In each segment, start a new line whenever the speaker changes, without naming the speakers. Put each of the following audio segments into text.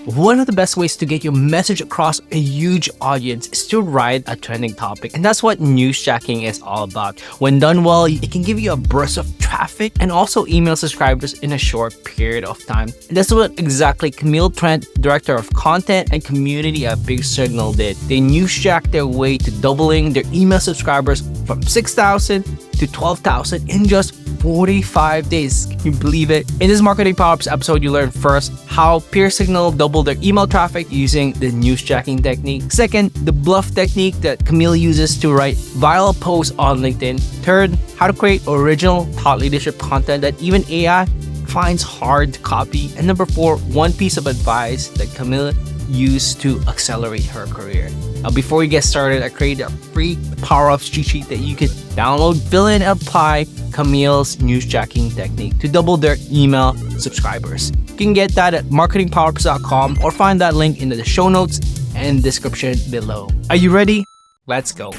One of the best ways to get your message across a huge audience is to ride a trending topic. And that's what newsjacking is all about. When done well, it can give you a burst of traffic and also email subscribers in a short period of time. And that's what exactly Camille Trent, Director of Content and Community at PeerSignal did. They newsjacked their way to doubling their email subscribers from 6,000 to 12,000 in just 45 days. Can you believe it? In this Marketing Powerups episode, you learn first how PeerSignal doubled their email traffic using the newsjacking technique. Second, the BLUF technique that Camille uses to write viral posts on LinkedIn. Third, how to create original thought leadership content that even AI finds hard to copy. And number four, one piece of advice that Camille used to accelerate her career. Now, before we get started, I created a free Powerups cheat sheet that you can download, fill in, and apply Camille's newsjacking technique to double their email subscribers. You can get that at marketingpowerups.com or find that link in the show notes and description below. Are you ready? Let's go.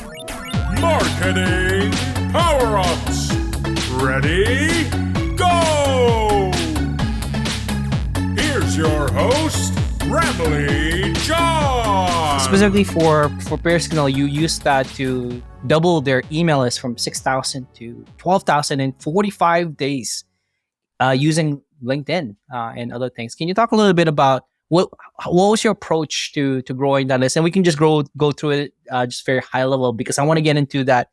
Marketing Powerups. Ready? Go! Here's your host, Rambly John.
Specifically for PeerSignal, you use that to double their email list from 6,000 to 12,000 in 45 days using LinkedIn and other things. Can you talk a little bit about what was your approach to growing that list? And we can just go through it just very high level, because I want to get into that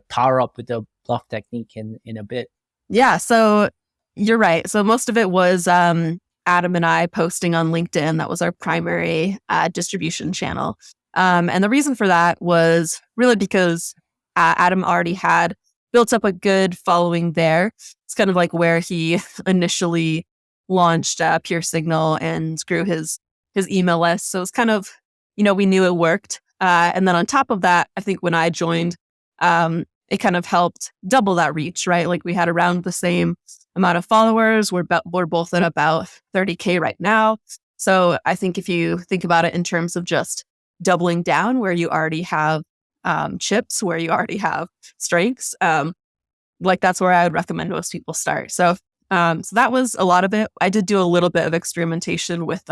power up with the BLUF technique in a bit.
Yeah, so you're right. So most of it was Adam and I posting on LinkedIn. That was our primary distribution channel. And the reason for that was really because Adam already had built up a good following there. It's kind of like where he initially launched PeerSignal and grew his email list. So it's kind of, we knew it worked. And then on top of that, I think when I joined, it kind of helped double that reach, right? Like we had around the same amount of followers. We're both at about 30K right now. So I think if you think about it in terms of just doubling down where you already have chips, where you already have strengths, like that's where I would recommend most people start. So that was a lot of it. I did do a little bit of experimentation with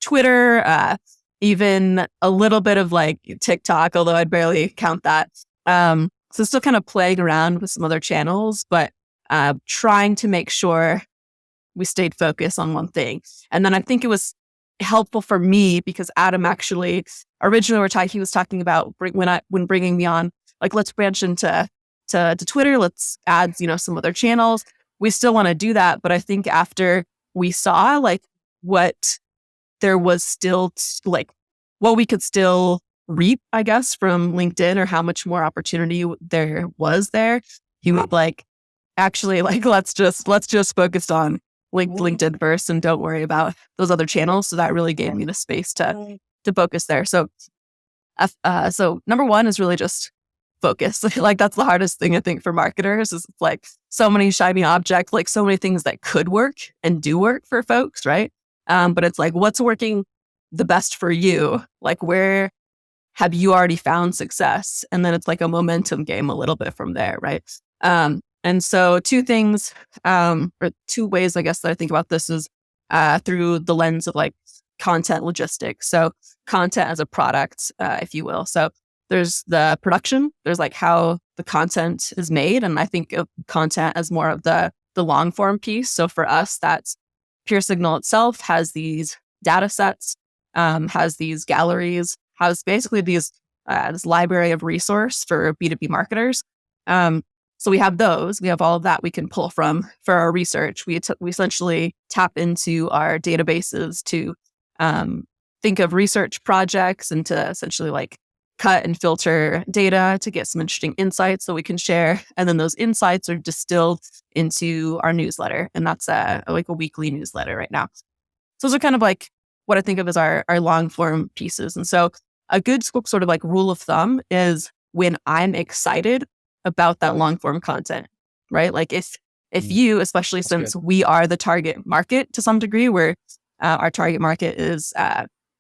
Twitter, even a little bit of like TikTok, although I'd barely count that. So still kind of playing around with some other channels, but trying to make sure we stayed focused on one thing. And then I think it was helpful for me because Adam actually originally he was talking about when bringing me on, like, let's branch into Twitter, let's add, some other channels. We still want to do that. But I think after we saw like what there was still what we could still reap, I guess, from LinkedIn, or how much more opportunity there was there, he would actually let's just focus on LinkedIn first and don't worry about those other channels. So that really gave me the space to focus there. So number one is really just focus. Like that's the hardest thing I think for marketers is like so many shiny objects, like so many things that could work and do work for folks, right? But it's like, what's working the best for you? Like where have you already found success? And then it's like a momentum game a little bit from there, right? And so two things, or two ways, I guess, that I think about this is through the lens of like content logistics. So content as a product, if you will. So there's the production, there's like how the content is made. And I think of content as more of the long form piece. So for us, that's PeerSignal itself has these data sets, has these galleries, has basically this library of resource for B2B marketers. So we have those. We have all of that we can pull from for our research. We essentially tap into our databases to think of research projects and to essentially like cut and filter data to get some interesting insights that we can share. And then those insights are distilled into our newsletter. And that's a weekly newsletter right now. So those are kind of like what I think of as our long form pieces. And so a good sort of like rule of thumb is when I'm excited about that long form content, right? Like if you, especially since we are the target market to some degree, where our target market is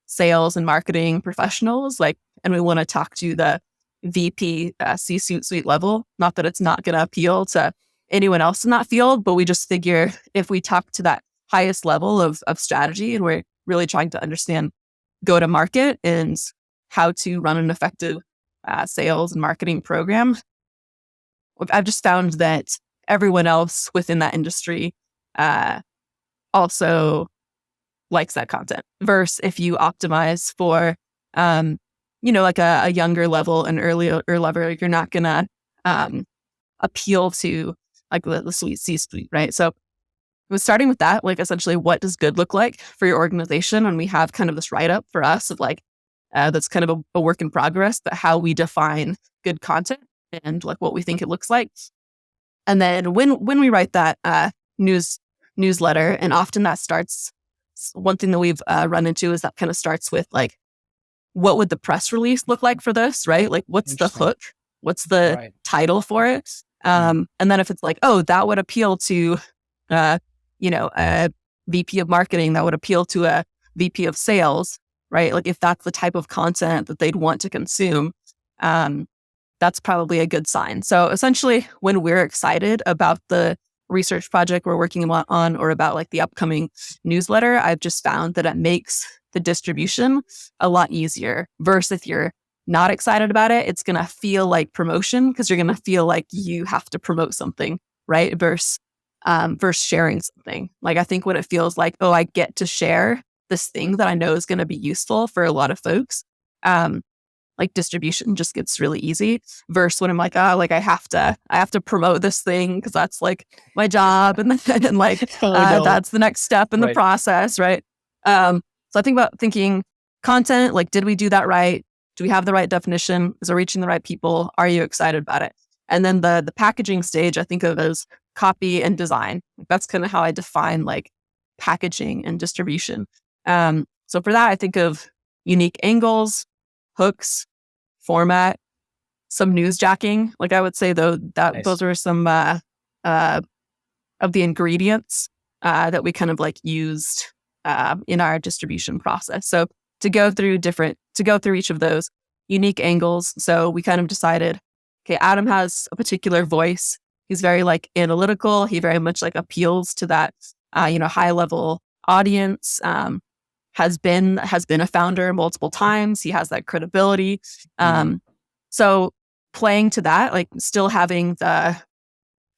sales and marketing professionals, and we want to talk to the VP C-suite level. Not that it's not going to appeal to anyone else in that field, but we just figure if we talk to that highest level of strategy and we're really trying to understand go to market and how to run an effective sales and marketing program, I've just found that everyone else within that industry also likes that content. Versus if you optimize for, like a younger level and earlier level, you're not gonna appeal to like the sweet C-suite, right? So it was starting with that, like essentially what does good look like for your organization? And we have kind of this write-up for us of like, that's kind of a work in progress, but how we define good content and like what we think it looks like. And then when we write that newsletter, and often that starts, one thing that we've run into is that kind of starts with like, what would the press release look like for this, right? Like what's the hook? What's the title for it? And then if it's like, oh, that would appeal to, a VP of marketing, that would appeal to a VP of sales, right? Like if that's the type of content that they'd want to consume, that's probably a good sign. So essentially when we're excited about the research project we're working on or about like the upcoming newsletter, I've just found that it makes the distribution a lot easier versus if you're not excited about it, it's going to feel like promotion because you're going to feel like you have to promote something, right? Versus sharing something. Like I think when it feels like, oh, I get to share this thing that I know is going to be useful for a lot of folks, like distribution just gets really easy versus when I'm like, oh, like I have to promote this thing because that's like my job and that's the next step in the process, right? So I think about thinking content, like did we do that right? Do we have the right definition? Is it reaching the right people? Are you excited about it? And then the packaging stage I think of as copy and design. That's kind of how I define like packaging and distribution. So for that, I think of unique angles, hooks, format, some newsjacking. Like I would say though that those are some of the ingredients that we kind of like used in our distribution process. So to go through each of those unique angles. So we kind of decided, okay, Adam has a particular voice. He's very like analytical. He very much like appeals to that, high level audience. Has been a founder multiple times. He has that credibility. So playing to that, like still having the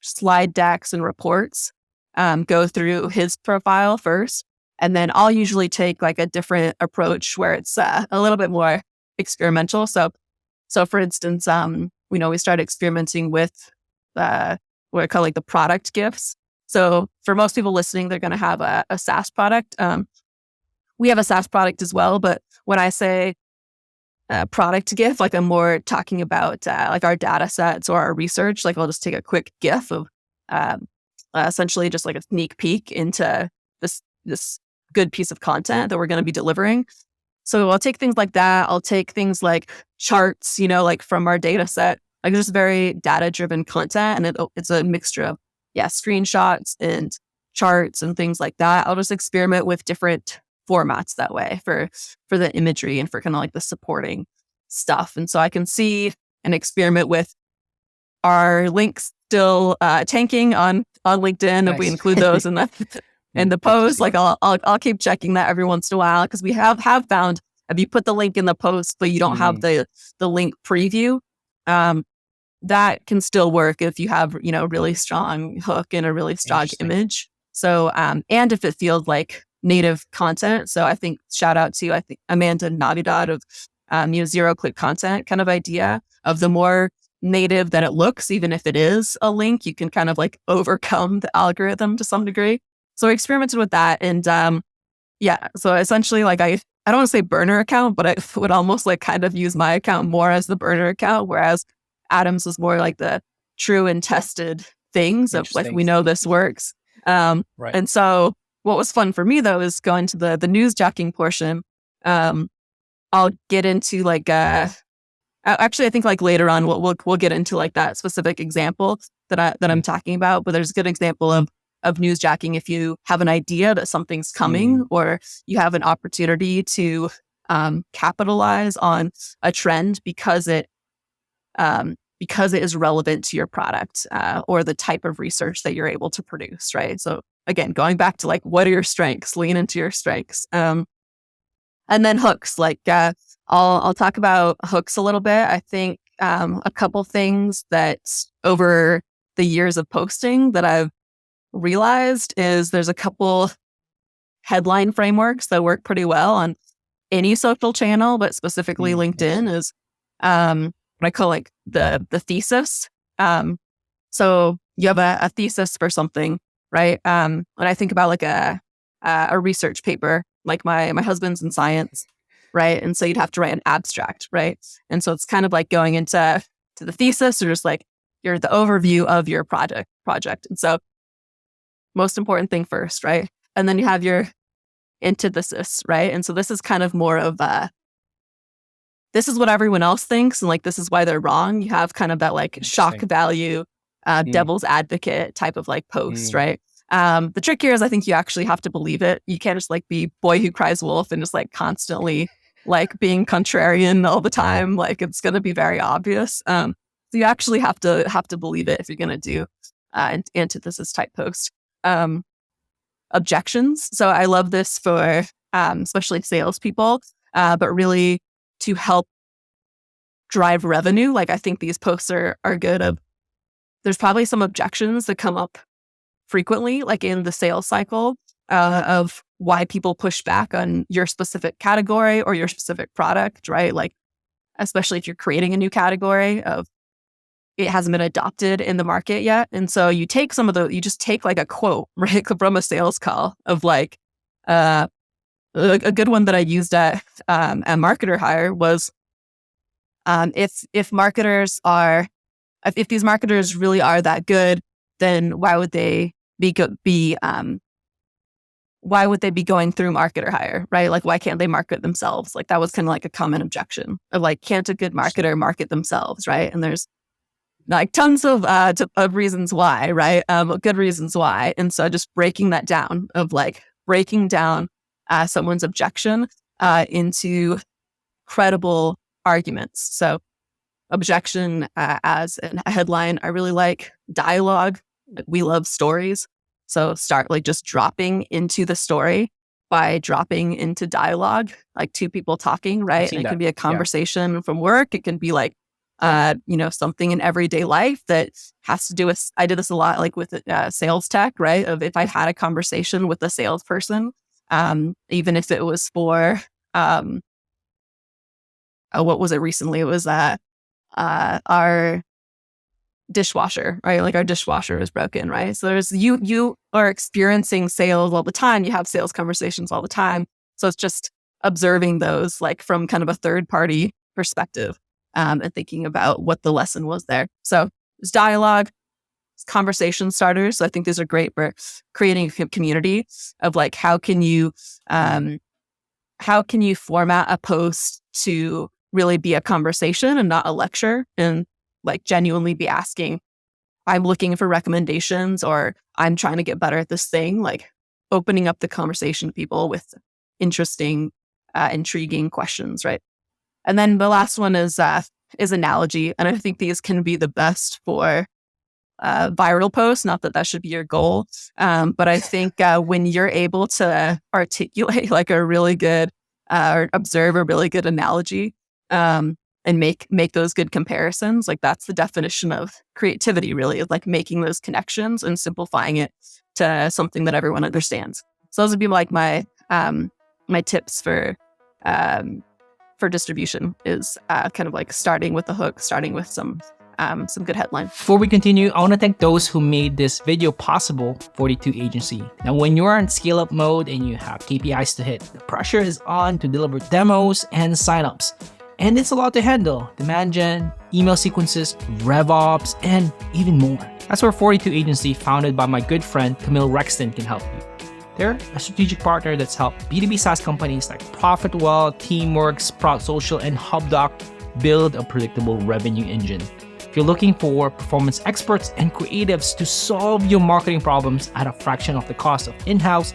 slide decks and reports go through his profile first. And then I'll usually take like a different approach where it's a little bit more experimental. So for instance, we started experimenting with what I call like the product gifts. So for most people listening, they're going to have a SaaS product. We have a SaaS product as well, but when I say product GIF, like I'm more talking about like our data sets or our research. Like I'll just take a quick GIF of essentially just like a sneak peek into this good piece of content that we're going to be delivering. So I'll take things like that. I'll take things like charts, like from our data set, like just very data-driven content. And it's a mixture of, screenshots and charts and things like that. I'll just experiment with different formats that way for the imagery and for kind of like the supporting stuff. And so I can see and experiment with our links still tanking on LinkedIn. Nice. If we include those in the post, like I'll keep checking that every once in a while because we have found if you put the link in the post but you don't have the link preview, that can still work if you have really strong hook and a really strong image. So and if it feels like native content. So I think shout out to Amanda Navidad of zero click content kind of idea of the more native that it looks, even if it is a link, you can kind of like overcome the algorithm to some degree. So I experimented with that. And so essentially like I don't want to say burner account, but I would almost like kind of use my account more as the burner account, whereas Adam's was more like the true and tested things of like, we know this works. Right. And so what was fun for me though is going to the newsjacking portion. I'll get into like actually I think like later on we'll get into like that specific example that I'm talking about. But there's a good example of newsjacking if you have an idea that something's coming or you have an opportunity to capitalize on a trend because it is relevant to your product or the type of research that you're able to produce, right? So again, going back to like, what are your strengths? Lean into your strengths. And then hooks, like I'll talk about hooks a little bit. I think a couple things that over the years of posting that I've realized is there's a couple headline frameworks that work pretty well on any social channel, but specifically LinkedIn is what I call like the thesis. So you have a thesis for something, right? When I think about like a research paper, like my husband's in science, right? And so you'd have to write an abstract, right? And so it's kind of like going into the thesis, or just like you're the overview of your project. And so most important thing first, right? And then you have your antithesis, right? And so this is kind of more of this is what everyone else thinks, and like this is why they're wrong. You have kind of that like shock value, devil's advocate type of like post, right? The trick here is I think you actually have to believe it. You can't just like be boy who cries wolf and just like constantly like being contrarian all the time. Like it's going to be very obvious. So you actually have to believe it if you're going to do an antithesis type post. Objections. So I love this for especially salespeople, but really to help drive revenue. Like I think these posts are good. There's probably some objections that come up frequently, like in the sales cycle, of why people push back on your specific category or your specific product, right? Like, especially if you're creating a new category of it hasn't been adopted in the market yet. And so you take you just take like a quote, right, from a sales call of like, a good one that I used at Marketer Hire was, if these marketers really are that good, then why would they be going through Marketer Hire, right? Like, why can't they market themselves? Like, that was kind of like a common objection of like, can't a good marketer market themselves, right? And there's like tons of reasons why, right? Good reasons why. And so just breaking that down of like breaking down someone's objection into credible arguments. So objection as a headline, I really like dialogue. We love stories. So start like just dropping into the story by dropping into dialogue, like two people talking, right? And it can be a conversation from work. It can be like, something in everyday life that has to do with, I did this a lot, like with sales tech, right? Of if I had a conversation with a salesperson, even if it was for, what was it recently? It was our dishwasher, right? Like our dishwasher was broken, right? So there's, you are experiencing sales all the time. You have sales conversations all the time. So it's just observing those like from kind of a third party perspective. And thinking about what the lesson was there. So it's dialogue, it's conversation starters. So I think these are great for creating a community of like, how can you format a post to really be a conversation and not a lecture, and like genuinely be asking, I'm looking for recommendations, or I'm trying to get better at this thing, like opening up the conversation to people with interesting, intriguing questions, right? And then the last one is analogy. And I think these can be the best for viral posts. Not that should be your goal. But I think when you're able to articulate like a really good or observe a really good analogy and make those good comparisons, like that's the definition of creativity, really, is like making those connections and simplifying it to something that everyone understands. So those would be like my tips for distribution is kind of like starting with the hook, starting with some good headline.
Before we continue, I want to thank those who made this video possible, 42 Agency. Now, when you're in scale-up mode and you have KPIs to hit, the pressure is on to deliver demos and signups. And it's a lot to handle: demand gen, email sequences, RevOps, and even more. That's where 42 Agency, founded by my good friend Camille Trent, can help you. They're a strategic partner that's helped B2B SaaS companies like Profitwell, Teamwork, Sprout Social, and HubDoc build a predictable revenue engine. If you're looking for performance experts and creatives to solve your marketing problems at a fraction of the cost of in-house,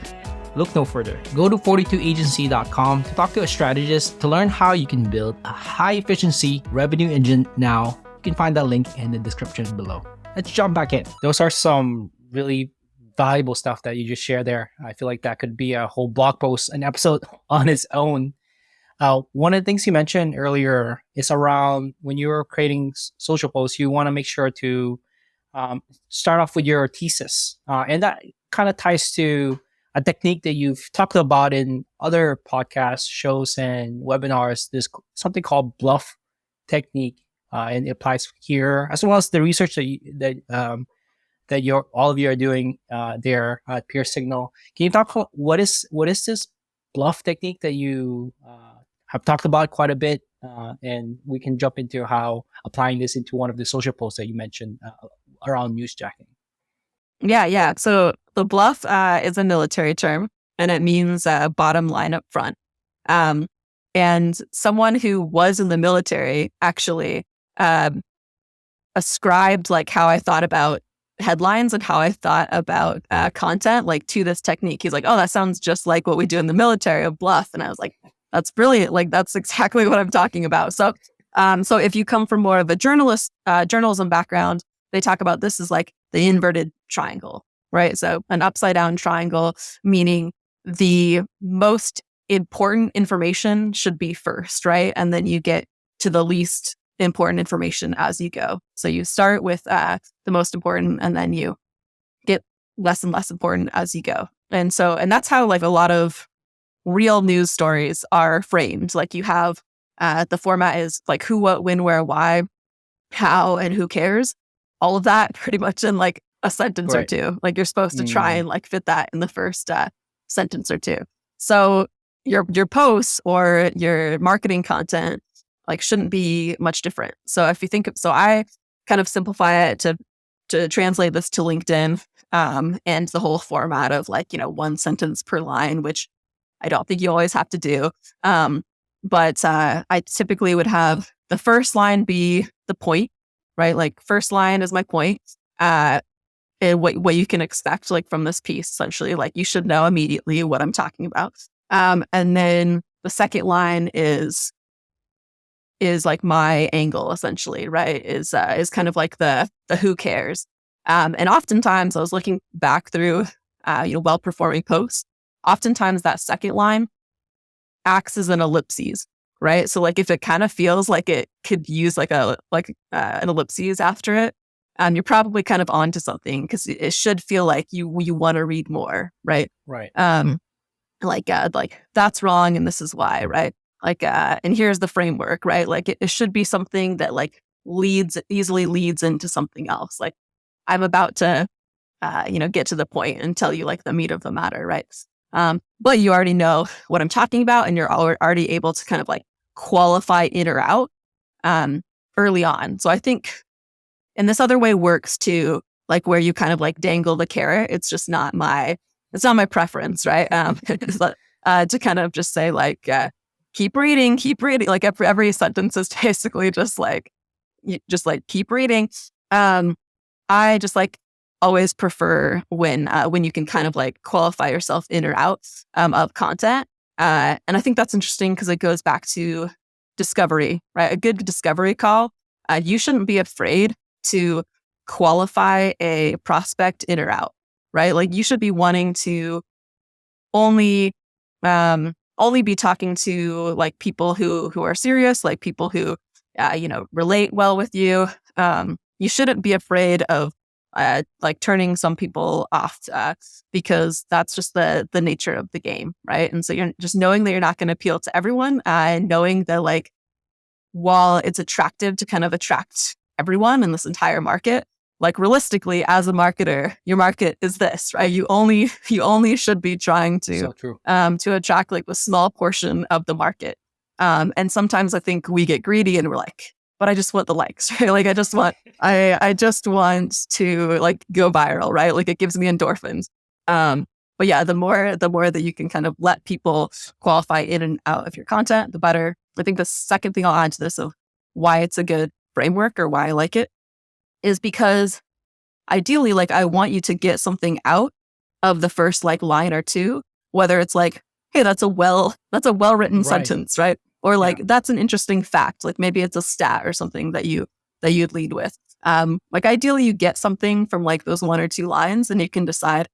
look no further. Go to 42agency.com to talk to a strategist to learn how you can build a high-efficiency revenue engine now. You can find that link in the description below. Let's jump back in. Those are some really valuable stuff that you just shared there. I feel like that could be a whole blog post, an episode on its own. One of the things you mentioned earlier is around when you're creating social posts, you want to make sure to start off with your thesis. And that kind of ties to a technique that you've talked about in other podcasts, shows, and webinars. There's something called BLUF technique, and it applies here, as well as the research that all of you are doing there at PeerSignal. Can you talk about what is this BLUF technique that you have talked about quite a bit, and we can jump into how applying this into one of the social posts that you mentioned around newsjacking.
Yeah. So the BLUF is a military term, and it means bottom line up front. And someone who was in the military actually ascribed like how I thought about headlines and how I thought about content, like to this technique. He's like, oh, that sounds just like what we do in the military of BLUF. And I was like, that's brilliant. Like, that's exactly what I'm talking about. So if you come from more of a journalism background, they talk about this as like the inverted triangle, right? So an upside down triangle, meaning the most important information should be first, right? And then you get to the least important information as you go. So you start with the most important, and then you get less and less important as you go. And that's how like a lot of real news stories are framed. Like you have the format is like who, what, when, where, why, how, and who cares. All of that pretty much in like a sentence or two. Like you're supposed to try and like fit that in the first sentence or two. So your posts or your marketing content like shouldn't be much different. So if you think so I kind of simplify it to translate this to LinkedIn and the whole format of like, one sentence per line, which I don't think you always have to do. But I typically would have the first line be the point, right? Like first line is my point. And what you can expect like from this piece, essentially, like you should know immediately what I'm talking about. And then the second line is like my angle, essentially, right? Is kind of like the who cares. And oftentimes I was looking back through well-performing posts. Oftentimes that second line acts as an ellipses, right? So like if it kind of feels like it could use like an ellipses after it, you're probably kind of onto something, because it should feel like you want to read more, right?
Right.
Like that's wrong and this is why, right? Like and here's the framework, right? Like it should be something that like easily leads into something else. Like I'm about to get to the point and tell you like the meat of the matter, right? But you already know what I'm talking about, and you're already able to kind of like qualify in or out early on. So I think, and this other way works too, like where you kind of like dangle the carrot. It's just not my preference, right? To kind of just say like, keep reading. Like every sentence is basically just like keep reading. I just like always prefer when you can kind of like qualify yourself in or out of content. And I think that's interesting because it goes back to discovery, right? A good discovery call. You shouldn't be afraid to qualify a prospect in or out, right? Like you should be wanting to only be talking to like people who are serious, like people who relate well with you. You shouldn't be afraid of like turning some people off because that's just the nature of the game, right? And so you're just knowing that you're not going to appeal to everyone, and knowing that like while it's attractive to kind of attract everyone in this entire market, like realistically as a marketer, your market is this, right? You only should be trying to attract like the small portion of the market. And sometimes I think we get greedy and we're like, but I just want the likes, right? Like I just want to like go viral, right? Like it gives me endorphins. But yeah, the more that you can kind of let people qualify in and out of your content, the better. I think the second thing I'll add to this of why it's a good framework or why I like it is because ideally, like I want you to get something out of the first like line or two, whether it's like, hey, that's a well-written sentence, right? Or like, that's an interesting fact. Like maybe it's a stat or something that you'd lead with. Like ideally you get something from like those one or two lines, and you can decide,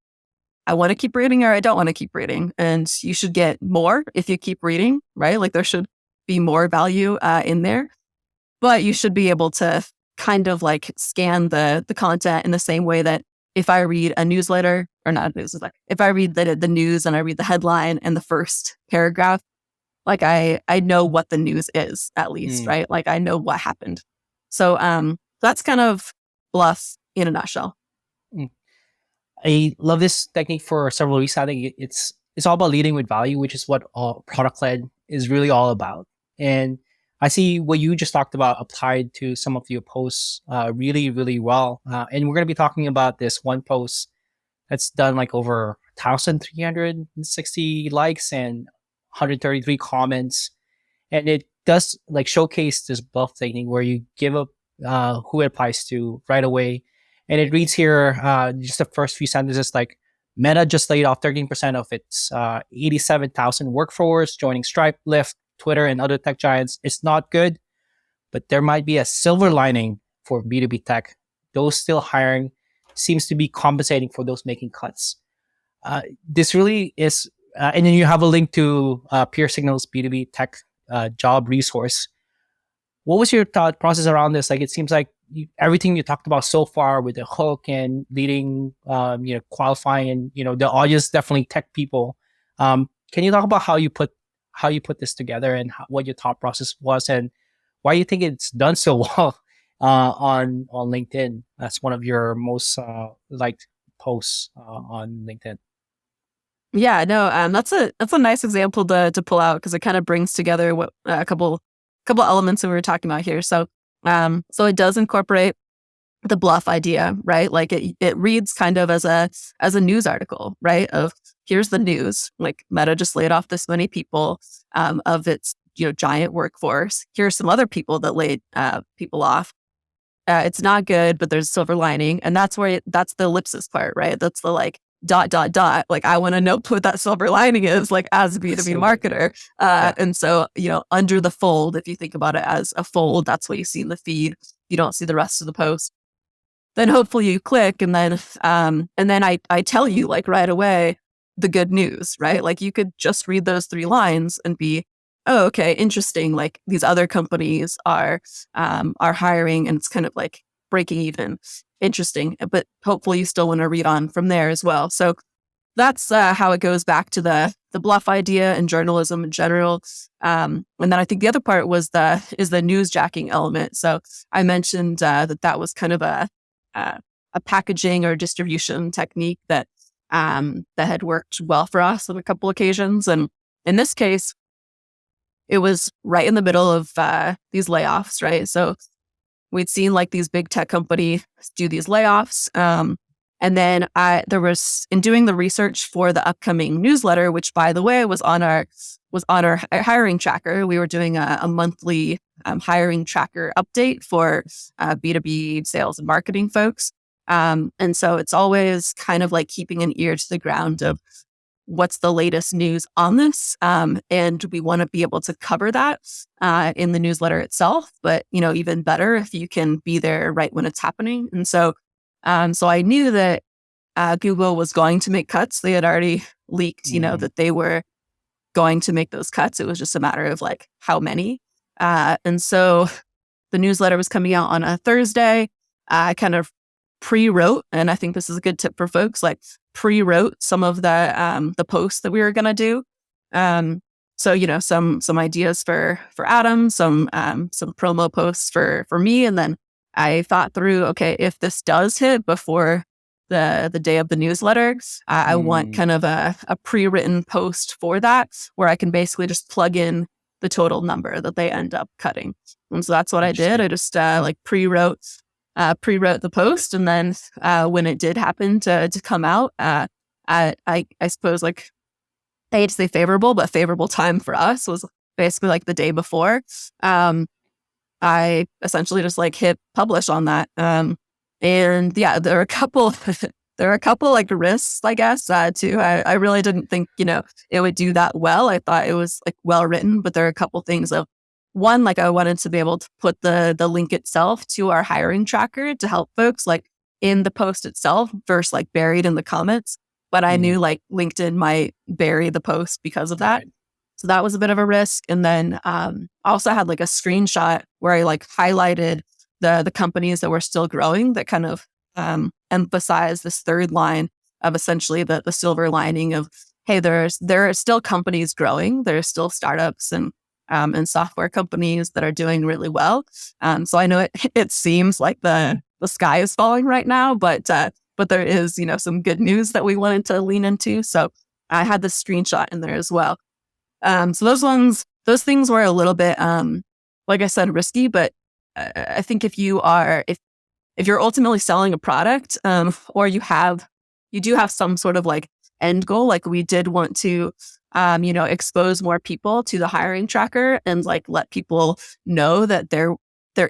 I want to keep reading or I don't want to keep reading. And you should get more if you keep reading, right? Like there should be more value in there. But you should be able to kind of like scan the content in the same way that if I read a newsletter, or not a newsletter, if I read the news and I read the headline and the first paragraph, like I know what the news is at least, right? Like I know what happened. So that's kind of BLUF in a nutshell.
I love this technique for several reasons. I think it's all about leading with value, which is what product led is really all about. And I see what you just talked about applied to some of your posts really, really well. And we're going to be talking about this one post that's done like over 1,360 likes and 133 comments. And it does like showcase this BLUF technique where you give up who it applies to right away. And it reads here, just the first few sentences, like Meta just laid off 13% of its 87,000 workforce, joining Stripe, Lyft, Twitter, and other tech giants. It's not good, but there might be a silver lining for B2B tech. Those still hiring seems to be compensating for those making cuts. This really is, and then you have a link to PeerSignal's B2B tech job resource. What was your thought process around this? Like, it seems like everything you talked about so far with the hook and leading, qualifying, and the audience definitely tech people. Can you talk about how you put this together and what your thought process was and why you think it's done so well on LinkedIn? That's one of your most liked posts on LinkedIn.
Yeah, no, that's a nice example to pull out because it kind of brings together what a couple elements that we were talking about here. So it does incorporate the BLUF idea, right? Like it reads kind of as a news article, right? Of here's the news, like Meta just laid off this many people of its giant workforce. Here's some other people that laid people off. It's not good, but there's a silver lining, and that's the ellipsis part, right? That's the like ... Like I want to know what that silver lining is, like as a B2B marketer. And so, under the fold, if you think about it as a fold, that's what you see in the feed. You don't see the rest of the post. Then hopefully you click and then I tell you like right away the good news, right? Like you could just read those 3 lines and be, oh, okay, interesting. Like these other companies are hiring and it's kind of like breaking even. Interesting, but hopefully you still want to read on from there as well. So that's how it goes back to the BLUF idea and journalism in general. And then I think the other part is the newsjacking element. So I mentioned that was kind of a packaging or distribution technique that had worked well for us on a couple occasions. And in this case, it was right in the middle of these layoffs, right? So we'd seen like these big tech companies do these layoffs. And then there was, in doing the research for the upcoming newsletter, which by the way was on our hiring tracker. We were doing a monthly hiring tracker update for B2B sales and marketing folks. And so it's always kind of like keeping an ear to the ground of what's the latest news on this. And we want to be able to cover that in the newsletter itself. But, even better if you can be there right when it's happening. And so I knew that Google was going to make cuts. They had already leaked, that they were going to make those cuts. It was just a matter of like how many. And so the newsletter was coming out on a Thursday. I kind of pre-wrote, and I think this is a good tip for folks, like pre-wrote some of the posts that we were going to do. So, some ideas for Adam, some promo posts for me. And then I thought through, okay, if this does hit before the day of the newsletter, I want kind of a pre-written post for that where I can basically just plug in the total number that they end up cutting. And so that's what I did. I just pre-wrote the post. And then when it did happen to come out, I suppose like I hate to say favorable, but favorable time for us was basically like the day before. I essentially just like hit publish on that. And yeah, there are a couple like risks, I guess, too. I really didn't think, it would do that well. I thought it was like well written, but there are a couple things of one, like I wanted to be able to put the link itself to our hiring tracker to help folks like in the post itself versus like buried in the comments. But I knew like LinkedIn might bury the post because of that. So that was a bit of a risk. And then I also had like a screenshot where I like highlighted the companies that were still growing that kind of emphasize this third line of essentially the silver lining of, hey, there are still companies growing. There are still startups and software companies that are doing really well. So I know it seems like the sky is falling right now, but there is, some good news that we wanted to lean into. So I had this screenshot in there as well. So those things were a little bit, like I said, risky, but I think if you're ultimately selling a product, or you do have some sort of like end goal, like we did want to, expose more people to the hiring tracker and like let people know that there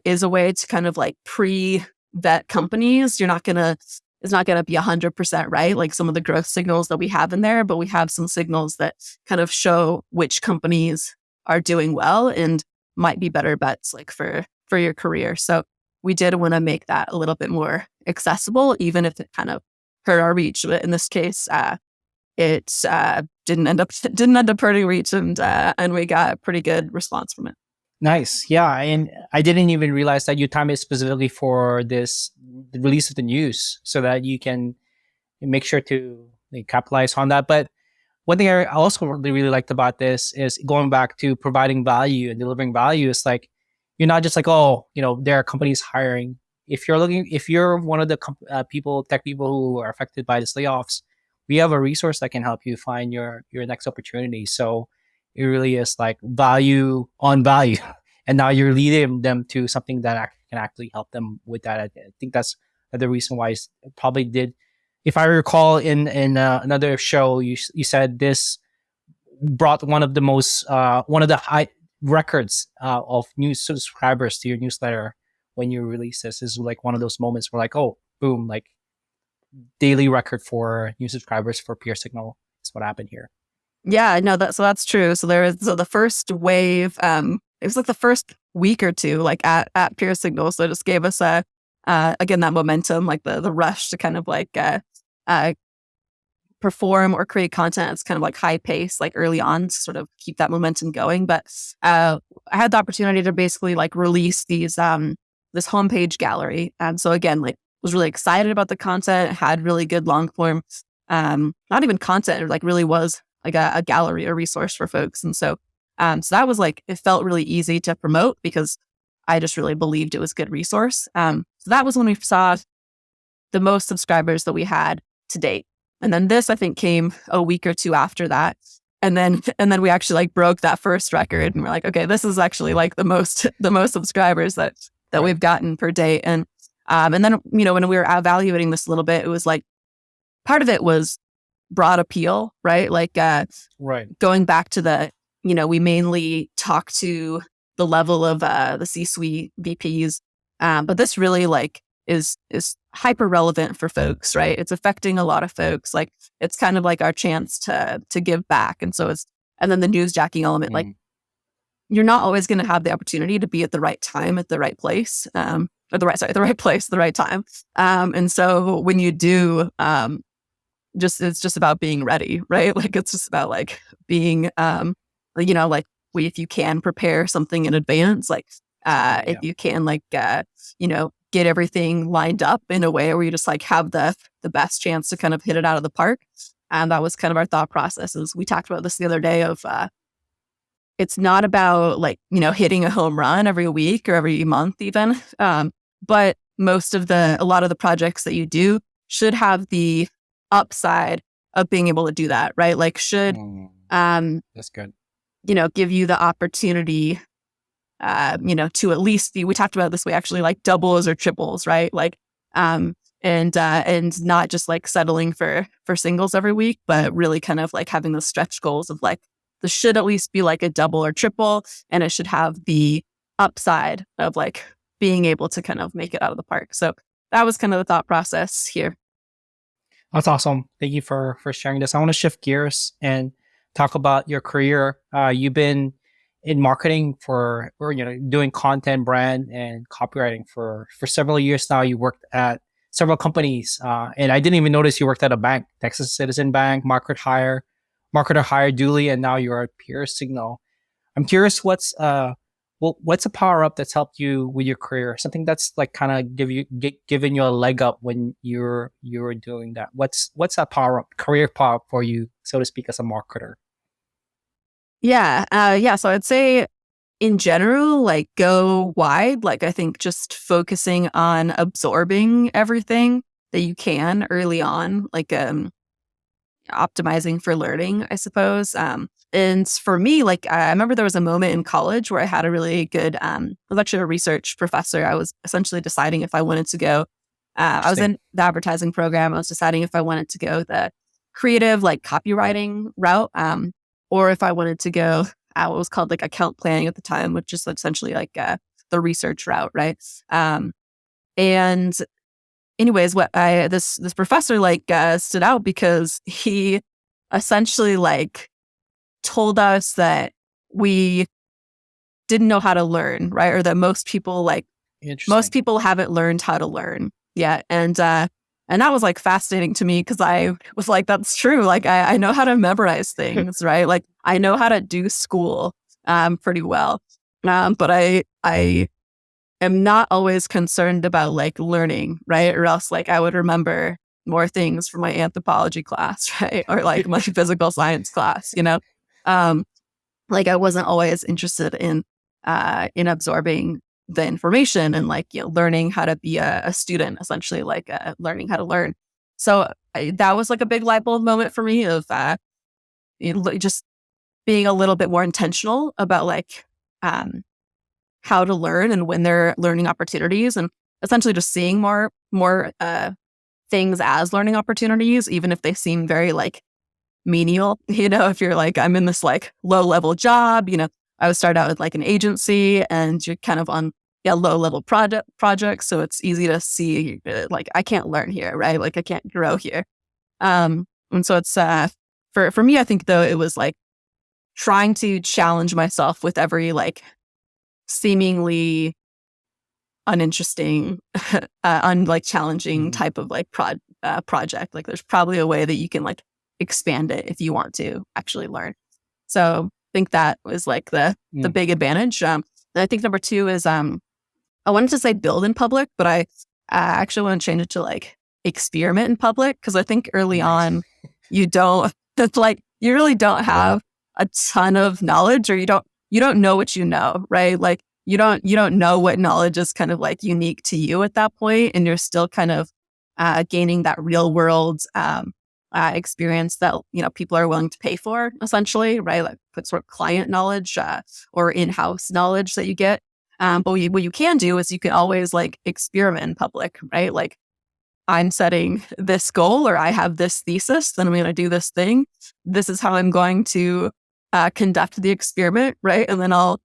is a way to kind of like pre-vet companies. It's not gonna be 100% right, like some of the growth signals that we have in there, but we have some signals that kind of show which companies are doing well and might be better bets like for your career. So we did want to make that a little bit more accessible, even if it kind of hurt our reach. But in this case, it didn't end up hurting reach, and we got a pretty good response from it.
Nice. Yeah. And I didn't even realize that you timed it specifically for the release of the news so that you can make sure to like, capitalize on that. But one thing I also really liked about this is going back to providing value and delivering value. It's like, you're not just like, oh, there are companies hiring. If you're one of the tech people who are affected by these layoffs, we have a resource that can help you find your next opportunity. So it really is like value on value. And now you're leading them to something that can actually help them with that. I think that's the reason why it probably did. If I recall in another show, you said this brought one of the high records of new subscribers to your newsletter when you release this. Is like one of those moments where like, oh, boom, like daily record for new subscribers for PeerSignal. That's what happened here.
Yeah, no, that's true. So the first wave, it was like the first week or two, like at PeerSignal. So it just gave us again that momentum, like the rush to kind of like perform or create content. It's kind of like high pace, like early on, to sort of keep that momentum going. But I had the opportunity to basically like release this homepage gallery, and so again, like was really excited about the content. Had really good long form, not even content, it like really was like a gallery, a resource for folks. And so that was like, it felt really easy to promote because I just really believed it was a good resource. So that was when we saw the most subscribers that we had to date. And then this, I think, came a week or two after that. And then we actually like broke that first record, and we're like, okay, this is actually like the most subscribers that we've gotten per day. And then, when we were evaluating this a little bit, it was like, part of it was broad appeal, right? Like,
right.
Going back to we mainly talk to the level of the C-suite VPs, but this really like is hyper relevant for folks, right? It's affecting a lot of folks. Like, it's kind of like our chance to give back, and so and then the newsjacking element, like you're not always going to have the opportunity to be at the right time at the right place, or the right place, the right time. And so when you do, it's just about being ready, right? Like, it's just about like being, like if you can prepare something in advance, like, if you can like, get everything lined up in a way where you just like have the best chance to kind of hit it out of the park. And that was kind of our thought process. Is we talked about this the other day of, it's not about like, hitting a home run every week or every month even. But a lot of the projects that you do should have the upside of being able to do that, right? Like, should
that's good.
Give you the opportunity, to at least we talked about this way, actually like doubles or triples, right? Like, and not just like settling for singles every week, but really kind of like having those stretch goals of like, this should at least be like a double or triple, and it should have the upside of like being able to kind of make it out of the park. So that was kind of the thought process here.
That's awesome. Thank you for sharing this. I want to shift gears and talk about your career. You've been in marketing doing content, brand, and copywriting for several years now. You worked at several companies, and I didn't even notice you worked at a bank, Texas Citizen Bank, Market Hire, marketer hired Dooley, and now you're at PeerSignal. I'm curious, what's a power up that's helped you with your career? Something that's like kind of giving you a leg up when you're doing that. What's that power up, career power up for you, so to speak, as a marketer?
Yeah. So I'd say in general, like go wide. Like I think just focusing on absorbing everything that you can early on, like optimizing for learning, I suppose. And for me, like I remember there was a moment in college where I had a really good, I was actually a research professor. I was essentially deciding if I wanted to go, I was in the advertising program. I was deciding if I wanted to go the creative, like copywriting route, or if I wanted to go what was called like account planning at the time, which is essentially like the research route, right? And anyways, this professor like stood out because he essentially like told us that we didn't know how to learn, right? Or that most people haven't learned how to learn yet. And that was like fascinating to me because I was like, that's true. Like I know how to memorize things, right? Like I know how to do school pretty well. But I am not always concerned about like learning, right? Or else like I would remember more things from my anthropology class, right? Or like my physical science class, you know? Like I wasn't always interested in absorbing the information and like, learning how to be a student, essentially like learning how to learn. So that was like a big light bulb moment for me of just being a little bit more intentional about like how to learn and when there are learning opportunities, and essentially just seeing more things as learning opportunities, even if they seem very like menial. If you're like, I'm in this like low level job, I would start out with like an agency and you're kind of on low level projects. So it's easy to see like, I can't learn here, right? Like I can't grow here. And so it's, for me, I think though, it was like trying to challenge myself with every like seemingly uninteresting, challenging type of like project. Like there's probably a way that you can like expand it if you want to actually learn. So I think that was like the big advantage. And I think number two is I wanted to say build in public, but I actually want to change it to like experiment in public, because I think early on you really don't have a ton of knowledge, or you don't know what you know, right? Like you don't know what knowledge is kind of like unique to you at that point, and you're still kind of gaining that real world experience that people are willing to pay for, essentially, right? Like put sort of client knowledge or in-house knowledge that you get. But what you can do is you can always like experiment in public, right? Like I'm setting this goal, or I have this thesis, then I'm going to do this thing. This is how I'm going to conduct the experiment, right? And then I'll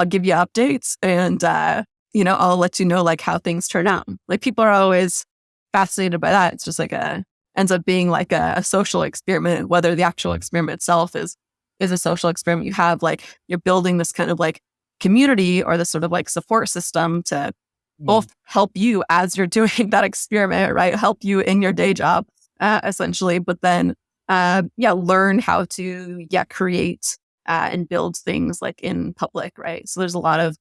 give you updates, and I'll let you know like how things turn out. Like people are always fascinated by that. It's just like ends up being like a social experiment, whether the actual experiment itself is a social experiment. You have like, you're building this kind of like community or this sort of like support system to both help you as you're doing that experiment, right? Help you in your day job, essentially, but then learn how to create and build things like in public, right? So there's a lot of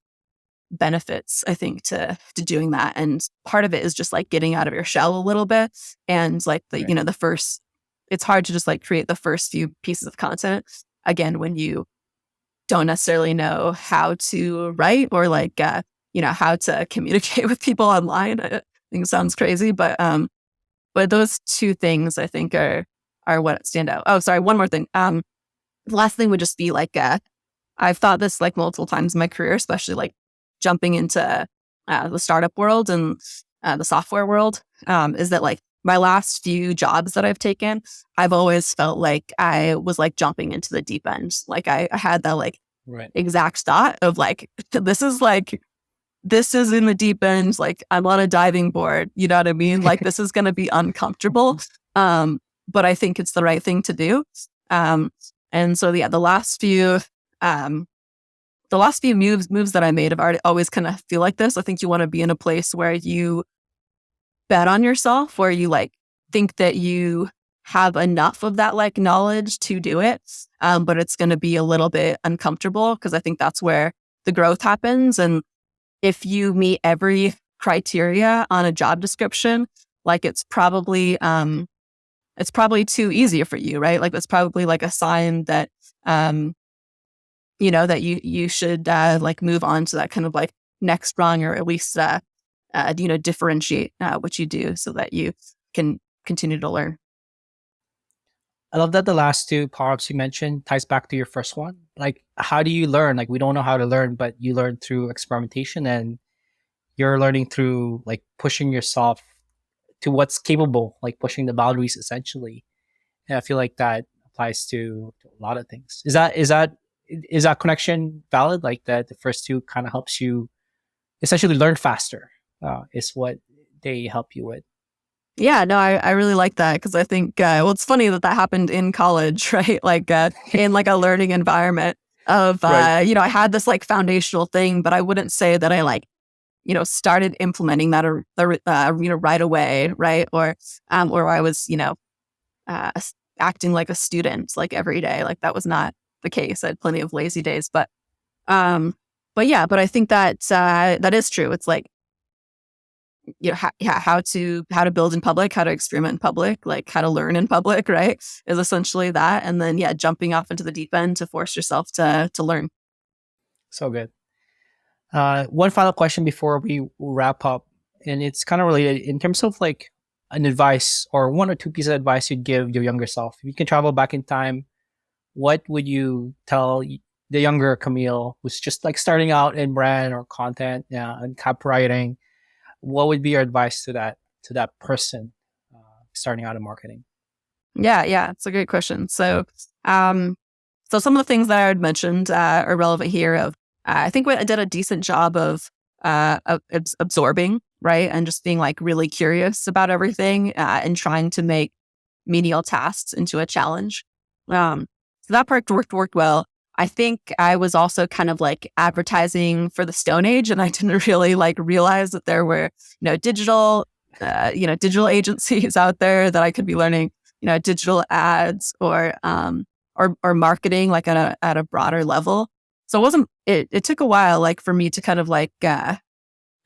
benefits, I think, to doing that. And part of it is just like getting out of your shell a little bit. And like it's hard to just like create the first few pieces of content, again, when you don't necessarily know how to write or like, how to communicate with people online. I think it sounds crazy, but those two things I think are what stand out. Oh, sorry. One more thing. The last thing would just be like, I've thought this like multiple times in my career, especially like jumping into the startup world and the software world, is that like my last few jobs that I've taken, I've always felt like I was like jumping into the deep end. Like I had that like exact thought of like, this is in the deep end. Like I'm on a diving board, you know what I mean? Like this is going to be uncomfortable. But I think it's the right thing to do. And so the last few moves that I made have always kind of feel like this. I think you want to be in a place where you bet on yourself, where you like think that you have enough of that like knowledge to do it. But it's going to be a little bit uncomfortable because I think that's where the growth happens. And if you meet every criteria on a job description, like it's probably too easy for you, right? Like that's probably like a sign that, that you should like move on to that kind of like next rung, or at least, differentiate what you do so that you can continue to learn.
I love that the last two Powerups you mentioned ties back to your first one. Like, how do you learn? Like, we don't know how to learn, but you learn through experimentation, and you're learning through like pushing yourself to what's capable, like pushing the boundaries essentially. And I feel like that applies to a lot of things. Is that connection valid? Like that the first two kind of helps you essentially learn faster, is what they help you with.
Yeah, no, I really like that because I think, it's funny that happened in college, right? Like in like a learning environment of,
Right.
I had this like foundational thing, but I wouldn't say that I like, started implementing that right away, right? Or I was, acting like a student like every day. Like that was not the case. I had plenty of lazy days, but I think that that is true. It's like, how to build in public, how to experiment in public, like how to learn in public, right? Is essentially that. And then, jumping off into the deep end to force yourself to learn.
So good. One final question before we wrap up, and it's kind of related in terms of like an advice or one or two pieces of advice you'd give your younger self. If you can travel back in time, what would you tell the younger Camille who's just like starting out in brand or content, and copywriting? What would be your advice to that person starting out in marketing?
Yeah, it's a great question. So, so some of the things that I had mentioned are relevant here. Of I think I did a decent job of absorbing, right, and just being like really curious about everything and trying to make menial tasks into a challenge. So that part worked well. I think I was also kind of like advertising for the Stone Age, and I didn't really like realize that there were, digital agencies out there that I could be learning, digital ads or marketing like at a broader level. So it took a while, like for me to kind of like, and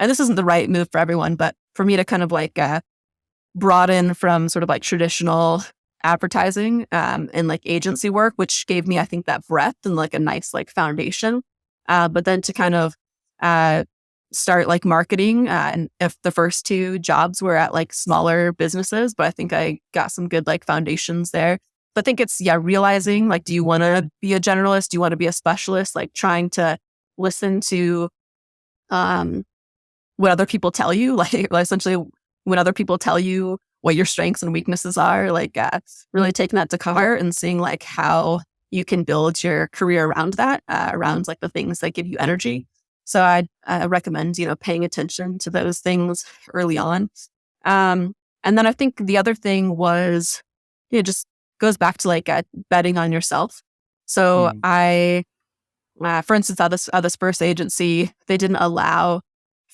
this isn't the right move for everyone, but for me to kind of like broaden from sort of like traditional advertising and like agency work, which gave me, I think, that breadth and like a nice like foundation. But then to kind of start like marketing, and if the first two jobs were at like smaller businesses, but I think I got some good like foundations there. But I think it's realizing like, do you want to be a generalist? Do you want to be a specialist? Like trying to listen to what other people tell you, like essentially when other people tell you what your strengths and weaknesses are, like really taking that to heart and seeing like how you can build your career around that, around like the things that give you energy. So I recommend, paying attention to those things early on. And then I think the other thing was, just goes back to like betting on yourself. So I, for instance, at this first agency, they didn't allow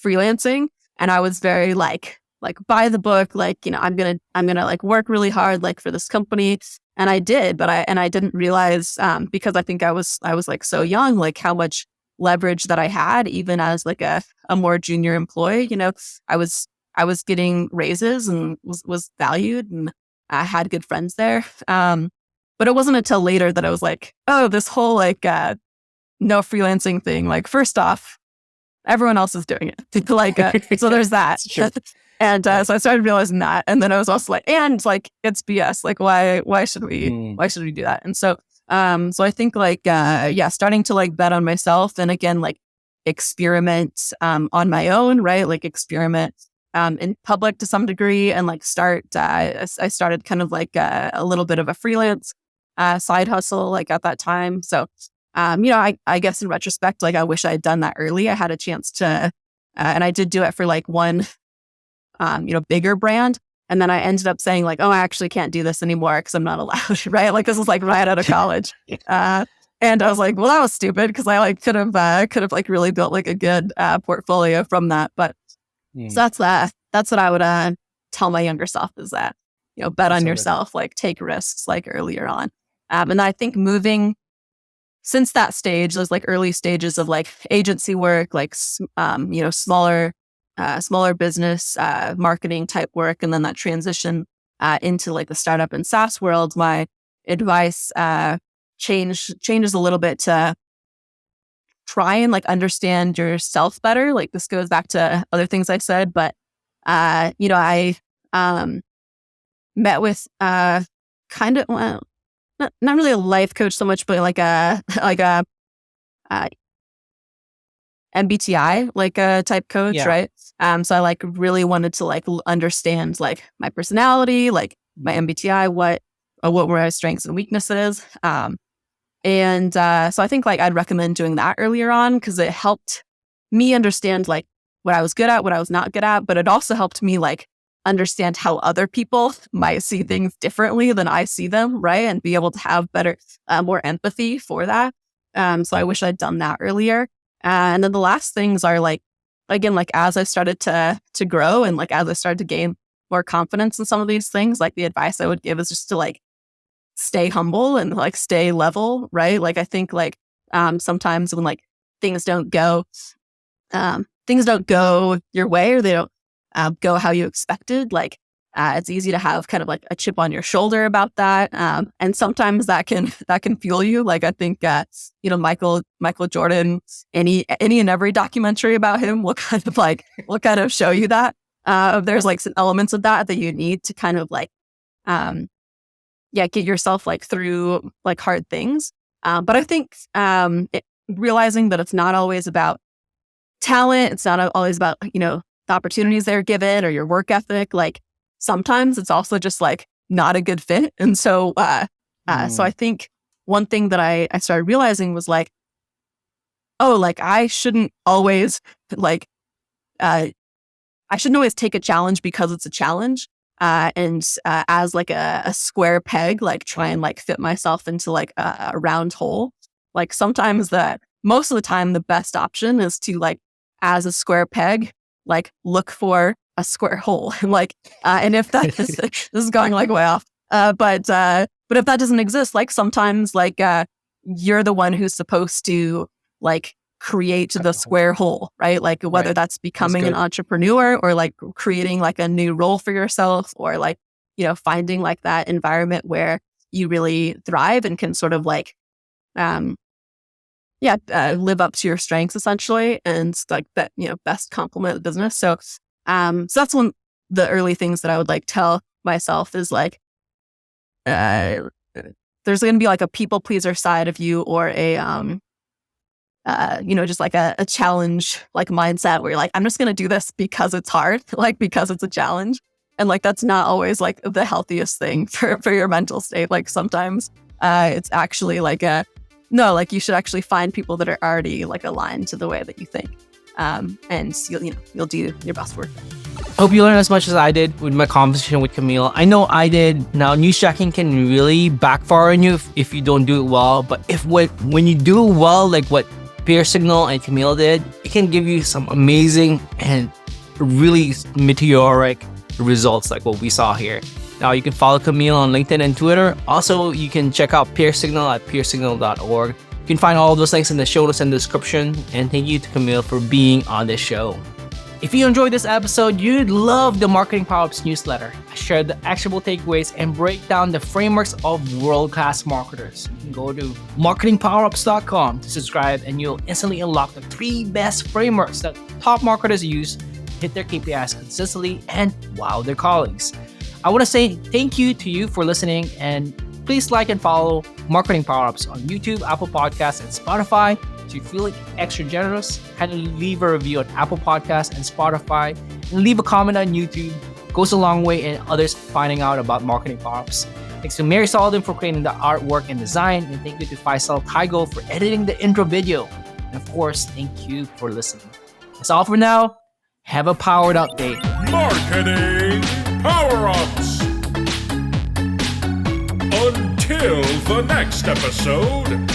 freelancing, and I was very like by the book, like, I'm gonna like work really hard like for this company, and I did, but I didn't realize because I think I was like so young, like how much leverage that I had even as like a more junior employee. I was getting raises and was valued, and I had good friends there. But it wasn't until later that I was like, oh, this whole like no freelancing thing. Like, first off, everyone else is doing it. Like, so there's that. And so I started realizing that, and then I was also like, and like it's BS. Like, why should we do that? And so I think like starting to like bet on myself, and again like experiment on my own, right? Like experiment in public to some degree, and like I started kind of like a little bit of a freelance side hustle like at that time. So I guess in retrospect, like I wish I had done that early. I had a chance to, and I did do it for like one bigger brand. And then I ended up saying like, oh, I actually can't do this anymore because I'm not allowed, right? Like this was like right out of college. And I was like, well, that was stupid because I like could have like really built like a good portfolio from that. But so that's what I would tell my younger self is that. bet on
Absolutely.
yourself, like take risks like earlier on. And I think moving since that stage, those like early stages of like agency work, like, smaller business, marketing type work. And then that transition into like the startup and SaaS world, my advice changes a little bit to try and like understand yourself better. Like this goes back to other things I said, but I met with kind of, well, not really a life coach so much, but like a MBTI like a type coach,
Yeah.
right? So I like really wanted to like understand like my personality, like my MBTI, what were my strengths and weaknesses. And so I think like I'd recommend doing that earlier on because it helped me understand like what I was good at, what I was not good at, but it also helped me like understand how other people might see things differently than I see them, right? And be able to have better, more empathy for that. So I wish I'd done that earlier. And then the last things are like, again, like as I started to grow and like as I started to gain more confidence in some of these things, like the advice I would give is just to like stay humble and like stay level, right? Like I think like sometimes when like things don't go your way or they don't go how you expected, like it's easy to have kind of like a chip on your shoulder about that. And sometimes that can fuel you. Like I think, Michael Jordan, any and every documentary about him will kind of show you that. There's like some elements of that you need to kind of like, get yourself like through like hard things. But I think realizing that it's not always about talent, it's not always about, the opportunities they're given or your work ethic. Like sometimes it's also just like not a good fit. And so, so I think one thing that I started realizing was like, oh, like I shouldn't always take a challenge because it's a challenge. And as like a square peg, like try and like fit myself into like a round hole. Like sometimes most of the time, the best option is to like, as a square peg, like look for a square hole. Like, and if that is, this is going like way off. But if that doesn't exist, like sometimes like you're the one who's supposed to like create the square hole, right? Like whether that's becoming an entrepreneur or like creating like a new role for yourself or like, finding like that environment where you really thrive and can sort of like, live up to your strengths essentially. And like that, best complement the business. So, so that's one of the early things that I would like tell myself is like, there's going to be like a people pleaser side of you or a, just like a challenge, like mindset where you're like, I'm just going to do this because it's hard, like because it's a challenge. And like, that's not always like the healthiest thing for your mental state. Like sometimes it's actually like like you should actually find people that are already like aligned to the way that you think. And you'll do your best work.
I hope you learned as much as I did with my conversation with Camille. I know I did. Now, newsjacking can really backfire on you if you don't do it well. But when you do it well, like what PeerSignal and Camille did, it can give you some amazing and really meteoric results like what we saw here. Now, you can follow Camille on LinkedIn and Twitter. Also, you can check out PeerSignal at peersignal.org. You can find all of those links in the show notes and description. And thank you to Camille for being on this show. If you enjoyed this episode, you'd love the Marketing Powerups newsletter. I share the actionable takeaways and break down the frameworks of world-class marketers. You can go to marketingpowerups.com to subscribe and you'll instantly unlock the 3 best frameworks that top marketers use to hit their KPIs consistently and wow their colleagues. I want to say thank you to you for listening and please like and follow Marketing Powerups on YouTube, Apple Podcasts, and Spotify. If you feel like extra generous, kindly leave a review on Apple Podcasts and Spotify and leave a comment on YouTube. It goes a long way in others finding out about Marketing Powerups. Thanks to Mary Sullivan for creating the artwork and design, and thank you to Faisal Taigo for editing the intro video. And of course, thank you for listening. That's all for now. Have a powered up day.
Marketing Power-Ups. Until the next episode,